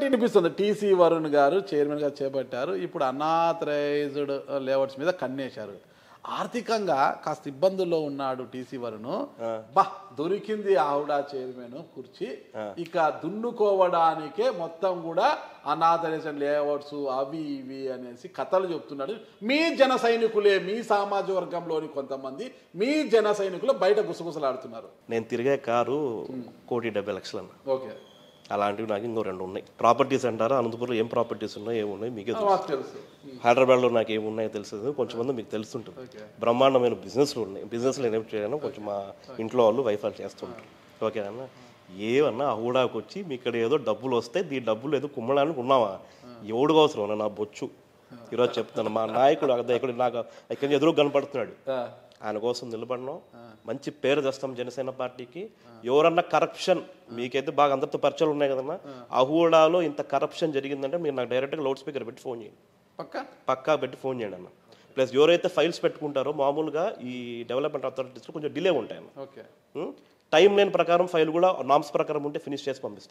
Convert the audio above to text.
వినిపిస్తుంది. టీసీ వరుణ్ గారు చైర్మన్గా చేపట్టారు. ఇప్పుడు అన్ఆథరైజ్డ్ లేఅవుట్స్ మీద కన్నేశారు. ఆర్థికంగా కాస్త ఇబ్బందుల్లో ఉన్నాడు టీసీ వరుణ్. దొరికింది ఆవిడ చైర్మన్ కుర్చీ, ఇక దున్నుకోవడానికే మొత్తం కూడా అన్ఆథరైజ్డ్ లేఅవుట్స్ అవి ఇవి అనేసి కథలు చెప్తున్నాడు. మీ జన సైనికులే, మీ సామాజిక వర్గంలోని కొంతమంది మీ జన సైనికులు బయట గుసగుసలాడుతున్నారు. నేను తిరిగే కారు 1,70,00,000 అన్న. ఓకే, అలాంటివి నాకు ఇంకో 2 ఉన్నాయి. ప్రాపర్టీస్ అంటారా, అనంతపురంలో ఏం ప్రాపర్టీస్ ఉన్నాయో ఏమున్నాయి మీకే తెలుసు. హైదరాబాద్లో నాకు ఏమున్నాయో తెలుస్తుంది, కొంచెం మంది మీకు తెలుస్తుంటుంది. బ్రహ్మాండమైన బిజినెస్లు ఉన్నాయి. బిజినెస్లు ఏం చేయను కొంచెం మా ఇంట్లో వాళ్ళు వైఫ్ వాళ్ళు చేస్తుంటారు. ఓకేనా, ఏమన్నా హూడాకు వచ్చి మీ ఇక్కడ ఏదో డబ్బులు వస్తే ఈ డబ్బులు ఏదో కుమ్మడానికి ఉన్నావా? ఎవడు అవసరం నా బొచ్చు. ఈరోజు చెప్తాను, మా నాయకుడు ఇక్కడ నాకు ఇక్కడ ఎదురు కనపడుతున్నాడు. ఆయన కోసం నిలబడినాం, మంచి పేరు తెస్తాం జనసేన పార్టీకి. ఎవరన్నా కరప్షన్, మీకైతే బాగా అందరితో పరిచయాలు ఉన్నాయి కదన్నా, అహూడాలో ఇంత కరప్షన్ జరిగిందంటే మీరు నాకు డైరెక్ట్గా లౌడ్ స్పీకర్ పెట్టి ఫోన్ చేయండి, పక్కా పెట్టి ఫోన్ చేయండి అన్న. ప్లస్ ఎవరైతే ఫైల్స్ పెట్టుకుంటారో మామూలుగా ఈ డెవలప్మెంట్ అథారిటీస్లో కొంచెం డిలే ఉంటాయి అన్న. టైం లైన్ ప్రకారం ఫైల్ కూడా నామ్స్ ప్రకారం ఉంటే ఫినిష్ చేసి పంపిస్తాం.